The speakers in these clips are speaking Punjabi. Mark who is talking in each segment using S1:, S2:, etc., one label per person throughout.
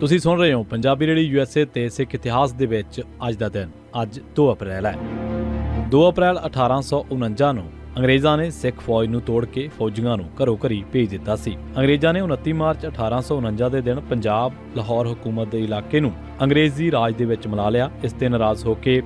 S1: ਤੁਸੀਂ ਸੁਣ ਰਹੇ ਹੋ ਪੰਜਾਬੀ ਰੇਡੀਓ USA ਤੇ ਸਿੱਖ ਇਤਿਹਾਸ ਦੇ ਵਿੱਚ ਅੱਜ ਦਾ ਦਿਨ। ਅੱਜ 2 ਅਪ੍ਰੈਲ ਹੈ। 2 ਅਪ੍ਰੈਲ 1849 ਨੂੰ ਅੰਗਰੇਜ਼ਾਂ ਨੇ ਸਿੱਖ ਫੌਜ ਨੂੰ ਤੋੜ ਕੇ ਫੌਜੀਆਂ ਨੂੰ ਘਰੋਂ ਘਰੀ ਭੇਜ ਦਿੱਤਾ ਸੀ। ਅੰਗਰੇਜ਼ਾਂ ਨੇ 29 ਮਾਰਚ 1849 ਦੇ ਦਿਨ ਪੰਜਾਬ ਲਾਹੌਰ ਹਕੂਮਤ ਦੇ ਇਲਾਕੇ ਨੂੰ ਅੰਗਰੇਜ਼ੀ ਰਾਜ ਦੇ ਵਿੱਚ ਮਿਲਾ ਲਿਆ। ਇਸ ਤੇ ਨਾਰਾਜ਼ ਹੋ ਕੇ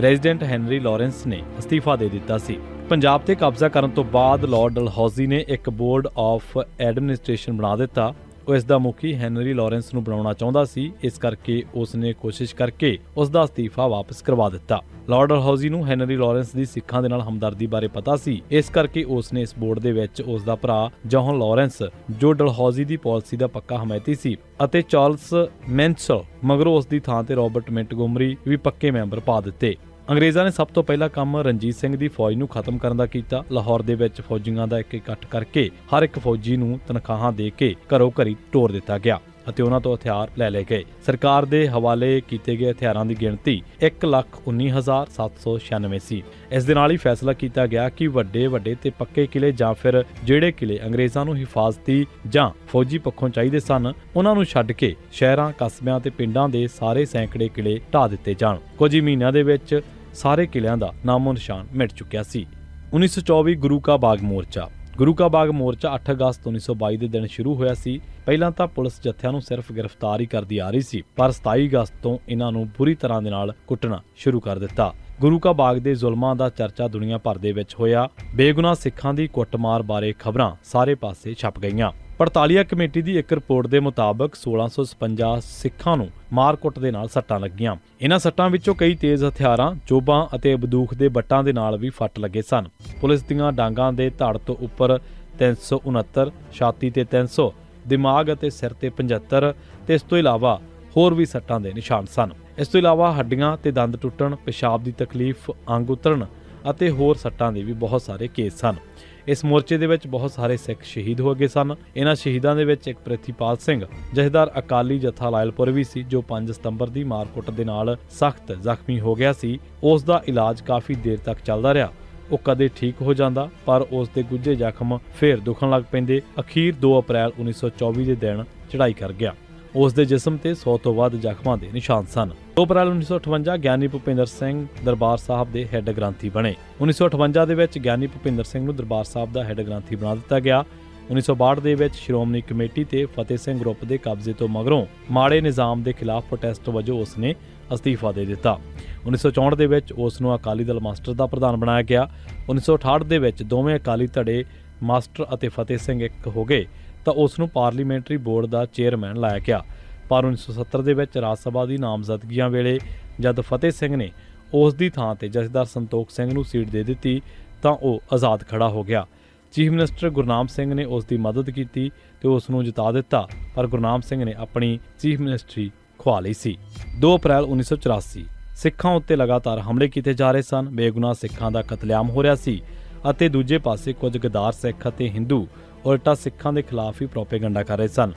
S1: ਰੈਜ਼ੀਡੈਂਟ ਹੈਨਰੀ ਲਾਰੈਂਸ ਨੇ ਅਸਤੀਫਾ ਦੇ ਦਿੱਤਾ ਸੀ। ਪੰਜਾਬ ਤੇ ਕਬਜ਼ਾ ਕਰਨ ਤੋਂ ਬਾਅਦ ਲਾਰਡ ਡਲਹੌਜ਼ੀ ਨੇ ਇੱਕ ਬੋਰਡ ਆਫ ਐਡਮਿਨਿਸਟ੍ਰੇਸ਼ਨ ਬਣਾ ਦਿੱਤਾ। ਉਹ ਇਸ ਦਾ ਮੁਖੀ ਹੈਨਰੀ ਲਾਰੈਂਸ ਨੂੰ ਬਣਾਉਣਾ ਚਾਹੁੰਦਾ ਸੀ, ਇਸ ਕਰਕੇ ਉਸ ਨੇ ਕੋਸ਼ਿਸ਼ ਕਰਕੇ ਉਸ ਦਾ ਅਸਤੀਫਾ ਵਾਪਸ ਕਰਵਾ ਦਿੱਤਾ। ਲਾਰਡ ਡਲਹੌਜ਼ੀ ਨੂੰ ਹੈਨਰੀ ਲਾਰੈਂਸ ਦੀ ਸਿੱਖਾਂ ਦੇ ਨਾਲ ਹਮਦਰਦੀ ਬਾਰੇ ਪਤਾ ਸੀ, ਇਸ ਕਰਕੇ ਉਸ ਨੇ ਇਸ ਬੋਰਡ ਦੇ ਵਿੱਚ ਉਸ ਦਾ ਭਰਾ ਜੌਹਨ ਲਾਰੈਂਸ, ਜੋ ਡਲਹੌਜ਼ੀ ਦੀ ਪਾਲਿਸੀ ਦਾ ਪੱਕਾ ਹਮਾਇਤੀ ਸੀ, ਅਤੇ ਚਾਰਲਸ ਮੈਨਸਲ ਮਗਰੋਂ ਉਸ ਦੀ ਥਾਂ ਤੇ ਰਾਬਰਟ ਮਿੰਟਗੋਮਰੀ ਵੀ ਪੱਕੇ ਮੈਂਬਰ ਪਾ ਦਿੱਤੇ। ਅੰਗਰੇਜ਼ਾਂ ਨੇ ਸਭ ਤੋਂ ਪਹਿਲਾ ਕੰਮ ਰਣਜੀਤ ਸਿੰਘ ਦੀ ਫੌਜ ਨੂੰ ਖਤਮ ਕਰਨ ਦਾ ਕੀਤਾ। ਲਾਹੌਰ ਦੇ ਵਿੱਚ ਫੌਜੀਆਂ ਦਾ ਇੱਕ ਇਕੱਠ ਕਰਕੇ ਹਰ ਇੱਕ ਫੌਜੀ ਨੂੰ ਤਨਖਾਹਾਂ ਦੇ ਕੇ ਘਰੋਂ ਘਰੀ ਤੋਰ ਦਿੱਤਾ ਗਿਆ ਅਤੇ ਉਹਨਾਂ ਤੋਂ ਹਥਿਆਰ ਲੈ ਲਏ ਗਏ। ਸਰਕਾਰ ਦੇ ਹਵਾਲੇ ਕੀਤੇ ਗਏ ਹਥਿਆਰਾਂ ਦੀ ਗਿਣਤੀ 1,19,796 ਸੀ। ਇਸ ਦੇ ਨਾਲ ਹੀ ਫੈਸਲਾ ਕੀਤਾ ਗਿਆ ਕਿ ਵੱਡੇ ਤੇ ਪੱਕੇ ਕਿਲੇ ਜਾਂ ਫਿਰ ਜਿਹੜੇ ਕਿਲੇ ਅੰਗਰੇਜ਼ਾਂ ਨੂੰ ਹਿਫਾਜ਼ਤੀ ਜਾਂ ਫੌਜੀ ਪੱਖੋਂ ਚਾਹੀਦੇ ਸਨ, ਉਹਨਾਂ ਨੂੰ ਛੱਡ ਕੇ ਸ਼ਹਿਰਾਂ, ਕਸਬਿਆਂ ਤੇ ਪਿੰਡਾਂ ਦੇ ਸਾਰੇ ਸੈਂਕੜੇ ਕਿਲੇ ਢਾਹ ਦਿੱਤੇ ਜਾਣ। ਕੁਝ ਹੀ ਮਹੀਨਿਆਂ ਦੇ ਵਿੱਚ ਸਾਰੇ ਕਿਲਿਆਂ ਦਾ ਨਾਮੋ ਨਿਸ਼ਾਨ ਮਿਟ ਚੁੱਕਿਆ ਸੀ। 1924 ਗੁਰੂ ਕਾ ਬਾਗ ਮੋਰਚਾ। ਗੁਰੂ ਕਾ ਬਾਗ ਮੋਰਚਾ 8 ਅਗਸਤ 1922 ਦੇ ਦਿਨ ਸ਼ੁਰੂ ਹੋਇਆ ਸੀ। ਪਹਿਲਾਂ ਤਾਂ ਪੁਲਿਸ ਜੱਥਿਆਂ ਨੂੰ ਸਿਰਫ ਗ੍ਰਿਫਤਾਰ ਹੀ ਕਰਦੀ ਆ ਰਹੀ ਸੀ, ਪਰ 27 ਅਗਸਤ ਤੋਂ ਇਹਨਾਂ ਨੂੰ ਬੁਰੀ ਤਰ੍ਹਾਂ ਦੇ ਨਾਲ ਕੁੱਟਣਾ ਸ਼ੁਰੂ ਕਰ ਦਿੱਤਾ। ਗੁਰੂ ਕਾ ਬਾਗ ਦੇ ਜ਼ੁਲਮਾਂ ਦਾ ਚਰਚਾ ਦੁਨੀਆ ਭਰ ਦੇ ਵਿੱਚ ਹੋਇਆ। ਬੇਗੁਨਾਹ ਸਿੱਖਾਂ ਦੀ ਕੁੱਟਮਾਰ ਬਾਰੇ ਖਬਰਾਂ ਸਾਰੇ ਪਾਸੇ ਛਪ ਗਈਆਂ। ਪੜਤਾਲੀਆ ਕਮੇਟੀ ਦੀ ਇੱਕ ਰਿਪੋਰਟ ਦੇ ਮੁਤਾਬਕ 1656 ਸਿੱਖਾਂ ਨੂੰ ਮਾਰ-ਕੁੱਟ ਦੇ ਨਾਲ ਸੱਟਾਂ ਲੱਗੀਆਂ। ਇਹਨਾਂ ਸੱਟਾਂ ਵਿੱਚੋਂ ਕਈ ਤੇਜ਼ ਹਥਿਆਰਾਂ, ਚੋਬਾਂ ਅਤੇ ਬੰਦੂਕ ਦੇ ਬੱਟਾਂ ਦੇ ਨਾਲ ਵੀ ਫੱਟ ਲੱਗੇ ਸਨ। ਪੁਲਿਸ ਦੀਆਂ ਡਾਂਗਾਂ ਦੇ ਧੜ ਤੋਂ ਉੱਪਰ 369, ਛਾਤੀ ਤੇ 300, ਦਿਮਾਗ ਅਤੇ ਸਿਰ ਤੇ 75 ਤੇ ਇਸ ਤੋਂ ਇਲਾਵਾ ਹੋਰ ਵੀ ਸੱਟਾਂ ਦੇ ਨਿਸ਼ਾਨ ਸਨ। ਇਸ ਤੋਂ ਇਲਾਵਾ ਹੱਡੀਆਂ ਤੇ ਦੰਦ ਟੁੱਟਣ, ਪਿਸ਼ਾਬ ਦੀ ਤਕਲੀਫ, ਅੰਗ ਉਤਰਨ ਅਤੇ ਹੋਰ ਸੱਟਾਂ ਦੇ ਵੀ ਬਹੁਤ ਸਾਰੇ ਕੇਸ ਸਨ। ਇਸ ਮੋਰਚੇ ਦੇ ਵਿੱਚ ਬਹੁਤ ਸਾਰੇ ਸਿੱਖ ਸ਼ਹੀਦ ਹੋ ਗਏ ਸਨ। ਇਹਨਾਂ ਸ਼ਹੀਦਾਂ ਦੇ ਵਿੱਚ ਇੱਕ ਪ੍ਰਿਥੀਪਾਲ ਸਿੰਘ ਜਥੇਦਾਰ ਅਕਾਲੀ ਜਥਾ ਲਾਇਲਪੁਰ ਵੀ ਸੀ, ਜੋ 5 ਸਤੰਬਰ ਦੀ ਮਾਰਕੁੱਟ ਦੇ ਨਾਲ ਸਖਤ ਜ਼ਖਮੀ ਹੋ ਗਿਆ ਸੀ। ਉਸ ਦਾ ਇਲਾਜ ਕਾਫੀ ਦੇਰ ਤੱਕ ਚੱਲਦਾ ਰਿਹਾ। ਉਹ ਕਦੇ ਠੀਕ ਹੋ ਜਾਂਦਾ, ਪਰ ਉਸ ਦੇ ਗੁੱਝੇ ਜ਼ਖਮ ਫੇਰ ਦੁਖਣ ਲੱਗ ਪੈਂਦੇ। ਅਖੀਰ 2 ਅਪ੍ਰੈਲ 1924 ਦੇ ਦਿਨ ਚੜ੍ਹਾਈ ਕਰ ਗਿਆ। ਉਸ ਦੇ ਜਿਸਮ ਤੇ 100 ਤੋਂ ਵੱਧ ਜ਼ਖਮਾਂ ਦੇ ਨਿਸ਼ਾਨ ਸਨ। 2 ਅਪ੍ਰੈਲ 1958 ਗਿਆਨੀ ਭੁਪਿੰਦਰ ਸਿੰਘ ਦਰਬਾਰ ਸਾਹਿਬ ਦੇ ਹੈੱਡ ਗ੍ਰੰਥੀ ਬਣੇ। 1958 ਦੇ ਵਿੱਚ ਗਿਆਨੀ ਭੁਪਿੰਦਰ ਸਿੰਘ ਨੂੰ ਦਰਬਾਰ ਸਾਹਿਬ ਦਾ ਹੈੱਡ ਗ੍ਰੰਥੀ ਬਣਾ ਦਿੱਤਾ ਗਿਆ। 1962 ਦੇ ਵਿੱਚ ਸ਼੍ਰੋਮਣੀ ਕਮੇਟੀ ਤੇ ਫਤਿਹ ਸਿੰਘ ਗਰੁੱਪ ਦੇ ਕਬਜ਼ੇ ਤੋਂ ਮਗਰੋਂ ਮਾੜੇ ਨਿਜ਼ਾਮ ਦੇ ਖਿਲਾਫ ਪ੍ਰੋਟੈਸਟ ਵਜੋਂ ਉਸ ਨੇ ਅਸਤੀਫਾ ਦੇ ਦਿੱਤਾ। 1964 ਦੇ ਵਿੱਚ ਉਸ ਨੂੰ ਅਕਾਲੀ ਦਲ ਮਾਸਟਰ ਦਾ ਪ੍ਰਧਾਨ ਬਣਾਇਆ ਗਿਆ। 1968 ਦੇ ਵਿੱਚ ਦੋਵੇਂ ਅਕਾਲੀ ਧੜੇ ਮਾਸਟਰ ਅਤੇ ਫਤਿਹ ਸਿੰਘ ਇੱਕ ਹੋ ਗਏ ਤਾਂ ਉਸ ਨੂੰ ਪਾਰਲੀਮੈਂਟਰੀ ਬੋਰਡ ਦਾ ਚੇਅਰਮੈਨ ਲਾਇਆ ਗਿਆ। ਪਰ 1970 ਦੇ ਵਿੱਚ ਰਾਜ ਸਭਾ ਦੀ ਨਾਮਜ਼ਦਗੀਆਂ ਵੇਲੇ ਜਦ ਫਤਿਹ ਸਿੰਘ ਨੇ ਉਸ ਦੀ ਥਾਂ ਤੇ ਜਥੇਦਾਰ ਸੰਤੋਖ ਸਿੰਘ ਨੂੰ ਸੀਟ ਦੇ ਦਿੱਤੀ ਤਾਂ ਉਹ ਆਜ਼ਾਦ ਖੜਾ ਹੋ ਗਿਆ। ਚੀਫ ਮਿਨਿਸਟਰ ਗੁਰਨਾਮ ਸਿੰਘ ਨੇ ਉਸ ਦੀ ਮਦਦ ਕੀਤੀ ਤੇ ਉਸ ਨੂੰ ਜਿਤਾ ਦਿੱਤਾ, ਪਰ ਗੁਰਨਾਮ ਸਿੰਘ ਨੇ ਆਪਣੀ ਚੀਫ ਮਿਨਿਸਟਰੀ ਖੁਆ ਲਈ ਸੀ। 2 ਅਪ੍ਰੈਲ 1984 ਸਿੱਖਾਂ ਉੱਤੇ ਲਗਾਤਾਰ ਹਮਲੇ ਕੀਤੇ ਜਾ ਰਹੇ ਸਨ। ਬੇਗੁਨਾਹ ਸਿੱਖਾਂ ਦਾ ਕਤਲੇਆਮ ਹੋ ਰਿਹਾ ਸੀ ਅਤੇ ਦੂਜੇ ਪਾਸੇ ਕੁਝ ਗਦਾਰ ਸਿੱਖ ਅਤੇ ਹਿੰਦੂ ਉਲਟਾ ਸਿੱਖਾਂ ਦੇ ਖਿਲਾਫ ਹੀ ਪ੍ਰੋਪੇਗੈਂਡਾ ਕਰ ਰਹੇ ਸਨ।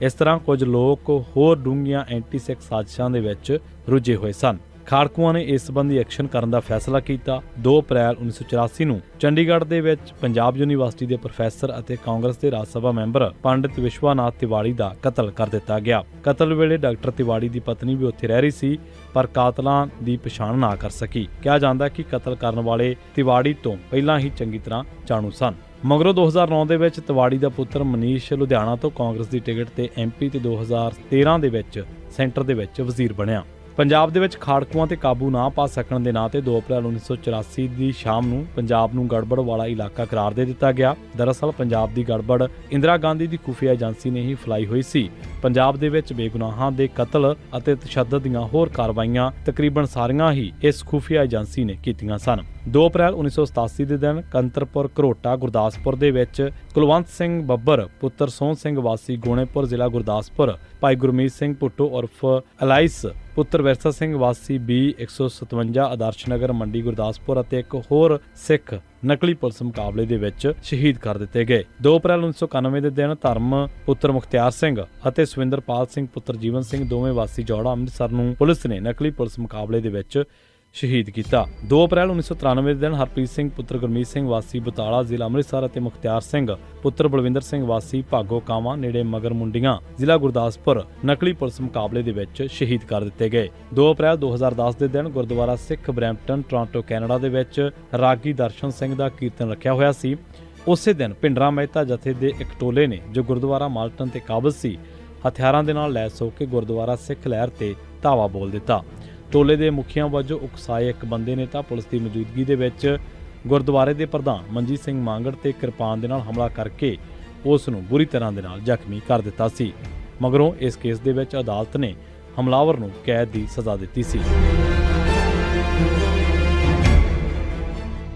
S1: ਇਸ ਤਰ੍ਹਾਂ ਕੁਝ ਲੋਕ ਹੋਰ ਡੂੰਘੀਆਂ ਐਂਟੀ ਸਿੱਖ ਸਾਜ਼ਿਸ਼ਾਂ ਦੇ ਵਿੱਚ ਰੁੱਝੇ ਹੋਏ ਸਨ। ਖਾੜਕੂਆਂ ਨੇ ਇਸ ਸੰਬੰਧੀ ਐਕਸ਼ਨ ਕਰਨ ਦਾ ਫੈਸਲਾ ਕੀਤਾ। 2 ਅਪ੍ਰੈਲ 1984 ਨੂੰ ਚੰਡੀਗੜ੍ਹ ਦੇ ਵਿੱਚ ਪੰਜਾਬ ਯੂਨੀਵਰਸਿਟੀ ਦੇ ਪ੍ਰੋਫੈਸਰ ਅਤੇ ਕਾਂਗਰਸ ਦੇ ਰਾਜ ਸਭਾ ਮੈਂਬਰ ਪੰਡਿਤ ਵਿਸ਼ਵਾਨਾਥ ਤਿਵਾੜੀ ਦਾ ਕਤਲ ਕਰ ਦਿੱਤਾ ਗਿਆ। ਕਤਲ ਵੇਲੇ ਡਾਕਟਰ ਤਿਵਾੜੀ ਦੀ ਪਤਨੀ ਵੀ ਉੱਥੇ ਰਹਿ ਰਹੀ ਸੀ, ਪਰ ਕਾਤਲਾਂ ਦੀ ਪਛਾਣ ਨਾ ਕਰ ਸਕੀ। ਕਿਹਾ ਜਾਂਦਾ ਕਿ ਕਤਲ ਕਰਨ ਵਾਲੇ ਤਿਵਾੜੀ ਤੋਂ ਪਹਿਲਾਂ ਹੀ ਚੰਗੀ ਤਰ੍ਹਾਂ ਜਾਣੂ ਸਨ। ਮਗਰੋਂ 2009 ਦੇ ਵਿੱਚ ਤਿਵਾੜੀ ਦਾ ਪੁੱਤਰ ਮਨੀਸ਼ ਲੁਧਿਆਣਾ ਤੋਂ ਕਾਂਗਰਸ ਦੀ ਟਿਕਟ ਤੇ MP ਤੇ 2013 ਦੇ ਵਿੱਚ ਸੈਂਟਰ ਦੇ ਵਿੱਚ ਵਜ਼ੀਰ ਬਣਿਆ। ਪੰਜਾਬ ਦੇ ਵਿੱਚ ਖਾੜਕੂਆਂ ਤੇ ਕਾਬੂ ਨਾ ਪਾ ਸਕਣ ਦੇ ਨਾਂ ਤੇ 2 ਅਪ੍ਰੈਲ 1984 ਦੀ ਸ਼ਾਮ ਨੂੰ ਪੰਜਾਬ ਨੂੰ ਗੜਬੜ ਵਾਲਾ ਇਲਾਕਾ ਕਰਾਰ ਦੇ ਦਿੱਤਾ ਗਿਆ। ਦਰਅਸਲ ਪੰਜਾਬ ਦੀ ਗੜਬੜ ਇੰਦਰਾ ਗਾਂਧੀ ਦੀ ਖੁਫੀਆ ਏਜੰਸੀ ਨੇ ਹੀ ਫੈਲਾਈ ਹੋਈ ਸੀ। ਪੰਜਾਬ ਦੇ ਵਿੱਚ ਬੇਗੁਨਾਹਾਂ ਦੇ ਕਤਲ ਅਤੇ ਤਸ਼ੱਦਦ ਦੀਆਂ ਹੋਰ ਕਾਰਵਾਈਆਂ ਤਕਰੀਬਨ ਸਾਰੀਆਂ ਹੀ ਇਸ ਖੁਫੀਆ ਏਜੰਸੀ ਨੇ ਕੀਤੀਆਂ ਸਨ। 2 ਅਪ੍ਰੈਲ 1987 ਦੇ ਦਿਨ ਕੰਤਰਪੁਰ ਘਰੋਟਾ ਗੁਰਦਾਸਪੁਰ ਦੇ ਵਿੱਚ ਕੁਲਵੰਤ ਸਿੰਘ ਬੱਬਰ ਪੁੱਤਰ ਸੋਹਣ ਸਿੰਘ ਵਾਸੀ ਗੋਣੇਪੁਰ ਜ਼ਿਲ੍ਹਾ ਗੁਰਦਾਸਪੁਰ, ਭਾਈ ਗੁਰਮੀਤ ਸਿੰਘ ਭੁੱਟੋ ਉਰਫ ਅਲਾਈਸ ਪੁੱਤਰ ਵਿਰਸਾ ਸਿੰਘ ਵਾਸੀ B157 ਆਦਰਸ਼ ਨਗਰ ਮੰਡੀ ਗੁਰਦਾਸਪੁਰ ਅਤੇ ਇੱਕ ਹੋਰ ਸਿੱਖ ਨਕਲੀ ਪੁਲਿਸ ਮੁਕਾਬਲੇ ਦੇ ਵਿੱਚ ਸ਼ਹੀਦ ਕਰ ਦਿੱਤੇ ਗਏ। 2 ਅਪ੍ਰੈਲ 1991 ਦੇ ਦਿਨ ਧਰਮ ਪੁੱਤਰ ਮੁਖਤਿਆਰ ਸਿੰਘ ਅਤੇ ਸੁਵਿੰਦਰਪਾਲ ਸਿੰਘ ਪੁੱਤਰ ਜੀਵਨ ਸਿੰਘ ਦੋਵੇਂ ਵਾਸੀ ਜੌੜਾ ਅੰਮ੍ਰਿਤਸਰ ਨੂੰ ਪੁਲਿਸ ਨੇ ਨਕਲੀ ਪੁਲਿਸ ਮੁਕਾਬਲੇ ਦੇ ਵਿੱਚ ਸ਼ਹੀਦ ਕੀਤਾ। 2 ਅਪ੍ਰੈਲ 1993 ਦੇ ਦਿਨ ਹਰਪ੍ਰੀਤ ਸਿੰਘ ਪੁੱਤਰ ਗੁਰਮੀਤ ਸਿੰਘ ਵਾਸੀ ਬਤਾਲਾ ਜ਼ਿਲ੍ਹਾ ਅੰਮ੍ਰਿਤਸਰ ਅਤੇ ਮੁਖਤਿਆਰ ਸਿੰਘ ਪੁੱਤਰ ਬਲਵਿੰਦਰ ਸਿੰਘ ਵਾਸੀ ਭਾਗੋ ਕਾਵਾਂ ਨੇੜੇ ਮਗਰ ਮੁੰਡੀਆਂ ਜ਼ਿਲ੍ਹਾ ਗੁਰਦਾਸਪੁਰ ਨਕਲੀ ਪੁਲਿਸ ਮੁਕਾਬਲੇ ਦੇ ਵਿੱਚ ਸ਼ਹੀਦ ਕਰ ਦਿੱਤੇ ਗਏ। 2 ਅਪ੍ਰੈਲ 2010 ਦੇ ਦਿਨ ਗੁਰਦੁਆਰਾ ਸਿੱਖ ਬਰੈਂਪਟਨ ਟੋਰਾਂਟੋ ਕੈਨੇਡਾ ਦੇ ਵਿੱਚ ਰਾਗੀ ਦਰਸ਼ਨ ਸਿੰਘ ਦਾ ਕੀਰਤਨ ਰੱਖਿਆ ਹੋਇਆ ਸੀ। ਉਸੇ ਦਿਨ ਭਿੰਡਰਾਂ ਮਹਿਤਾ ਜਥੇ ਦੇ ਇੱਕ ਟੋਲੇ ਨੇ ਜੋ ਗੁਰਦੁਆਰਾ ਮਾਲਟਨ ਤੇ ਕਾਬਜ਼ ਸੀ, ਹਥਿਆਰਾਂ ਦੇ ਨਾਲ ਲੈਸ ਹੋ ਕੇ ਗੁਰਦੁਆਰਾ ਸਿੱਖ ਲਹਿਰ ਤੇ ਧਾਵਾ ਬੋਲ ਦਿੱਤਾ। ਟੋਲੇ ਦੇ ਮੁਖੀਆਂ ਵਜੋਂ ਉਕਸਾਏ ਇੱਕ ਬੰਦੇ ਨੇ ਤਾਂ ਪੁਲਿਸ ਦੀ ਮੌਜੂਦਗੀ ਦੇ ਵਿੱਚ ਗੁਰਦੁਆਰੇ ਦੇ ਪ੍ਰਧਾਨ ਮਨਜੀਤ ਸਿੰਘ ਮਾਂਗੜ ਤੇ ਕਿਰਪਾਨ ਦੇ ਨਾਲ ਹਮਲਾ ਕਰਕੇ ਉਸ ਨੂੰ ਬੁਰੀ ਤਰ੍ਹਾਂ ਦੇ ਨਾਲ ਜ਼ਖਮੀ ਕਰ ਦਿੱਤਾ ਸੀ। ਮਗਰੋਂ ਇਸ ਕੇਸ ਦੇ ਵਿੱਚ ਅਦਾਲਤ ਨੇ ਹਮਲਾਵਰ ਨੂੰ ਕੈਦ ਦੀ ਸਜ਼ਾ ਦਿੱਤੀ ਸੀ।